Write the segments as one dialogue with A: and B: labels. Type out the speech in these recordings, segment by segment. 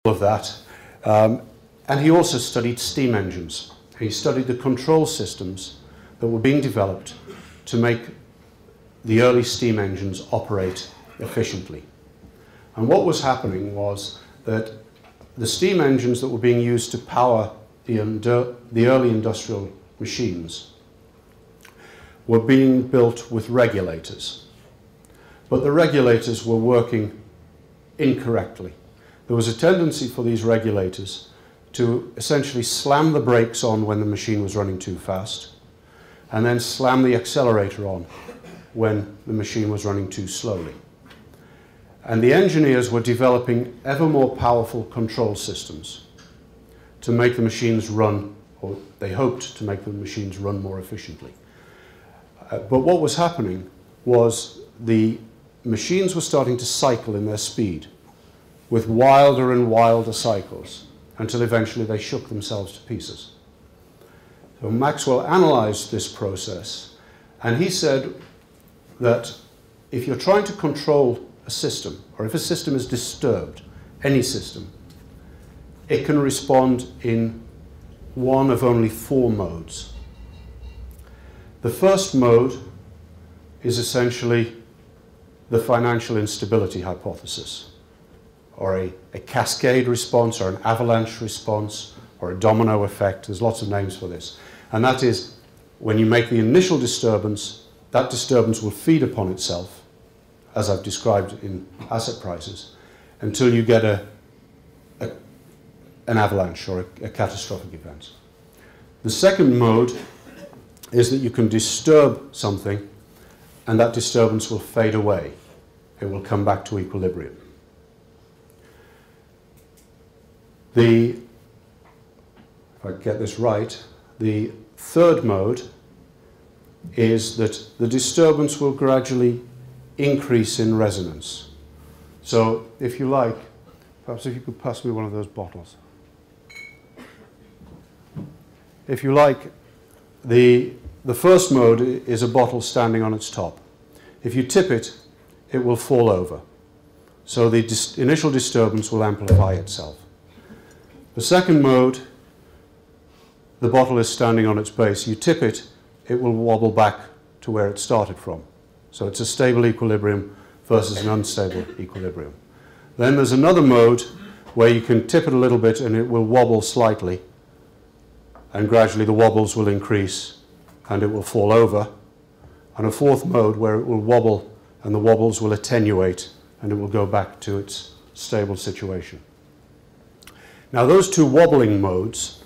A: of that. And he also studied steam engines. He studied the control systems that were being developed to make the early steam engines operate efficiently. And what was happening was that the steam engines that were being used to power the early industrial machines were being built with regulators. But the regulators were working incorrectly. There was a tendency for these regulators to essentially slam the brakes on when the machine was running too fast, and then slam the accelerator on when the machine was running too slowly. And the engineers were developing ever more powerful control systems to make the machines run, or they hoped to make the machines run more efficiently. But what was happening was the machines were starting to cycle in their speed with wilder and wilder cycles until eventually they shook themselves to pieces. So Maxwell analyzed this process, and he said that if you're trying to control a system, or if a system is disturbed, any system, it can respond in one of only 4 modes. The first mode is essentially the financial instability hypothesis, or a cascade response, or an avalanche response, or a domino effect. There's lots of names for this. And that is, when you make the initial disturbance, that disturbance will feed upon itself, as I've described in asset prices, until you get an avalanche or a catastrophic event. The second mode is that you can disturb something and that disturbance will fade away. It will come back to equilibrium. If I get this right, the third mode is that the disturbance will gradually increase in resonance. So if you like, perhaps if you could pass me one of those bottles. If you like, the first mode is a bottle standing on its top. If you tip it, it will fall over. So the initial disturbance will amplify itself. The second mode, the bottle is standing on its base. You tip it, it will wobble back to where it started from. So it's a stable equilibrium versus an unstable equilibrium. Then there's another mode where you can tip it a little bit and it will wobble slightly, and gradually the wobbles will increase and it will fall over. And a fourth mode where it will wobble and the wobbles will attenuate and it will go back to its stable situation. Now those 2 wobbling modes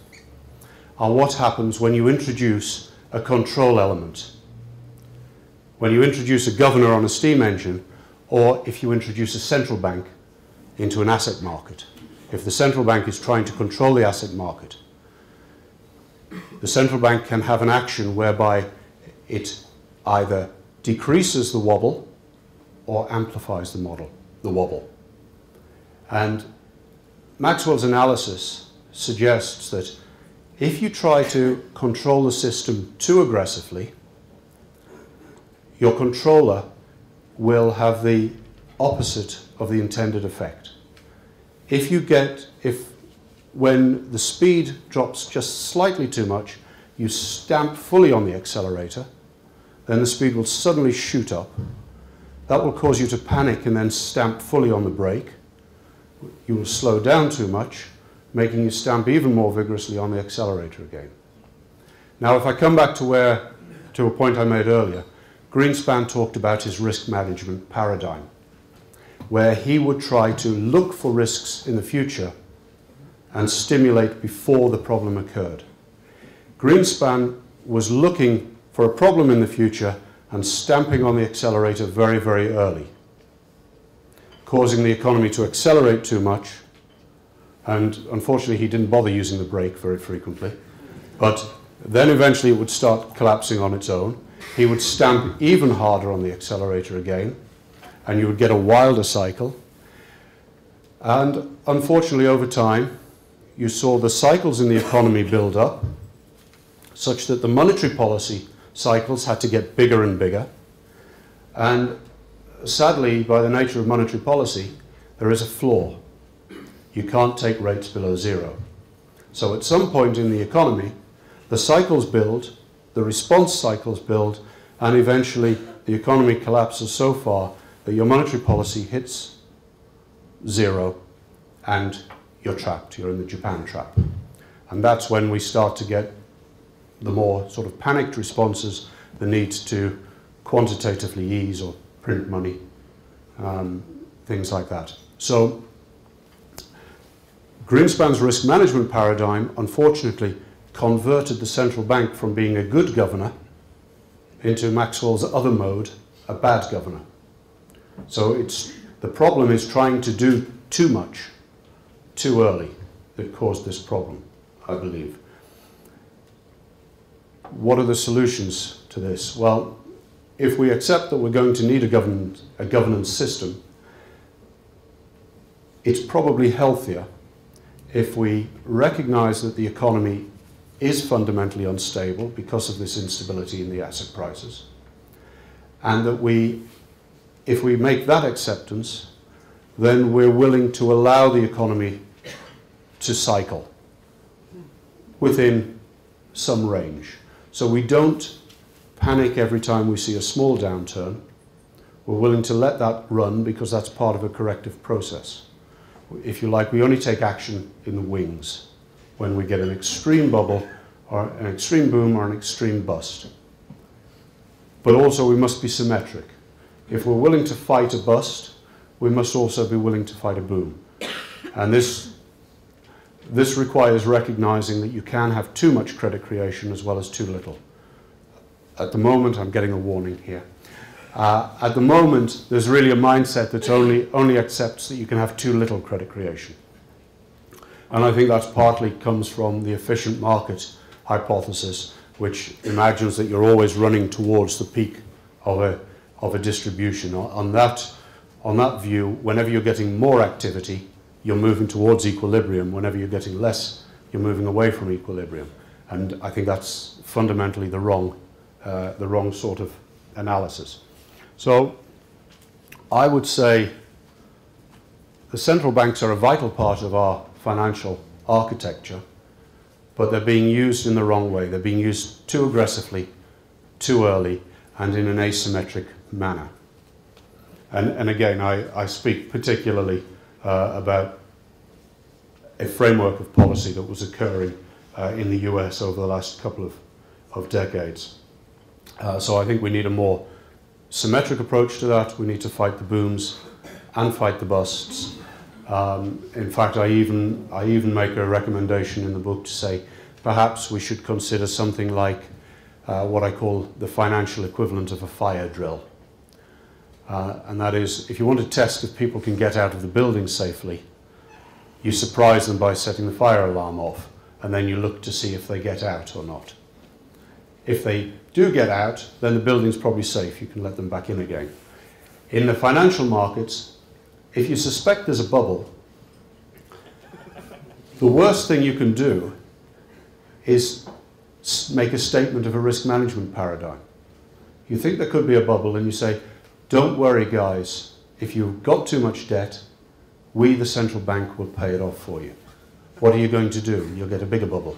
A: are what happens when you introduce a control element. When you introduce a governor on a steam engine, or if you introduce a central bank into an asset market. If the central bank is trying to control the asset market, the central bank can have an action whereby it either decreases the wobble or amplifies the wobble. And Maxwell's analysis suggests that if you try to control the system too aggressively, your controller will have the opposite of the intended effect. When the speed drops just slightly too much, you stamp fully on the accelerator, then the speed will suddenly shoot up. That will cause you to panic and then stamp fully on the brake. You will slow down too much, making you stamp even more vigorously on the accelerator again. Now, if I come back to a point I made earlier, Greenspan talked about his risk management paradigm, where he would try to look for risks in the future and stimulate before the problem occurred. Greenspan was looking for a problem in the future and stamping on the accelerator very, very early, causing the economy to accelerate too much. And unfortunately, he didn't bother using the brake very frequently. But then eventually it would start collapsing on its own. He would stamp even harder on the accelerator again, and you would get a wilder cycle. And unfortunately, over time, you saw the cycles in the economy build up, such that the monetary policy cycles had to get bigger and bigger. And sadly, by the nature of monetary policy, there is a flaw. you can't take rates below zero. So at some point in the economy, the cycles build, the response cycles build, and eventually the economy collapses so far that your monetary policy hits zero and you're trapped. You're in the Japan trap. And that's when we start to get the more sort of panicked responses, the need to quantitatively ease or print money, things like that. So Greenspan's risk management paradigm, unfortunately, converted the central bank from being a good governor into Maxwell's other mode, a bad governor. So the problem is trying to do too much, too early, that caused this problem, I believe. What are the solutions to this? Well, if we accept that we're going to need a governance system, it's probably healthier if we recognize that the economy is fundamentally unstable because of this instability in the asset prices, and that if we make that acceptance, then we're willing to allow the economy to cycle within some range. So we don't panic every time we see a small downturn. We're willing to let that run because that's part of a corrective process. If you like, we only take action in the wings when we get an extreme bubble or an extreme boom or an extreme bust. But also we must be symmetric. If we're willing to fight a bust, we must also be willing to fight a boom. And this requires recognizing that you can have too much credit creation as well as too little. At the moment, I'm getting a warning here. At the moment, there's really a mindset that only accepts that you can have too little credit creation. And I think that's partly comes from the efficient market hypothesis, which imagines that you're always running towards the peak of a distribution. On that view, whenever you're getting more activity, you're moving towards equilibrium. Whenever you're getting less, you're moving away from equilibrium. And I think that's fundamentally the wrong sort of analysis. So I would say the central banks are a vital part of our financial architecture, but they're being used in the wrong way. They're being used too aggressively, too early, and in an asymmetric manner. And again, I speak particularly about a framework of policy that was occurring in the US over the last couple of decades. So I think we need a more symmetric approach to that. We need to fight the booms and fight the busts. In fact, I even make a recommendation in the book to say perhaps we should consider something like what I call the financial equivalent of a fire drill. And that is, if you want to test if people can get out of the building safely, you surprise them by setting the fire alarm off, and then you look to see if they get out or not. If they do get out, then the building's probably safe. You can let them back in again. In the financial markets, if you suspect there's a bubble, the worst thing you can do is make a statement of a risk management paradigm. You think there could be a bubble and you say, don't worry guys, if you've got too much debt, we, the central bank, will pay it off for you. What are you going to do? You'll get a bigger bubble.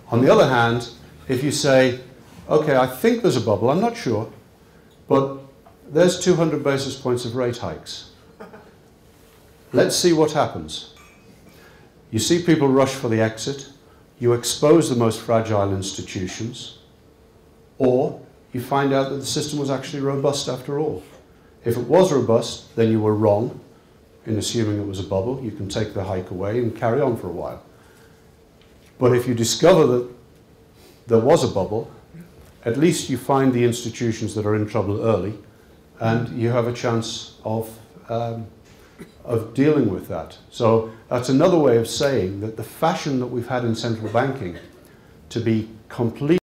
A: On the other hand, if you say, okay, I think there's a bubble, I'm not sure, but there's 200 basis points of rate hikes. Let's see what happens. You see people rush for the exit, you expose the most fragile institutions, or you find out that the system was actually robust after all. If it was robust, then you were wrong in assuming it was a bubble. You can take the hike away and carry on for a while. But if you discover that there was a bubble, at least you find the institutions that are in trouble early, and you have a chance of dealing with that. So that's another way of saying that the fashion that we've had in central banking to be completely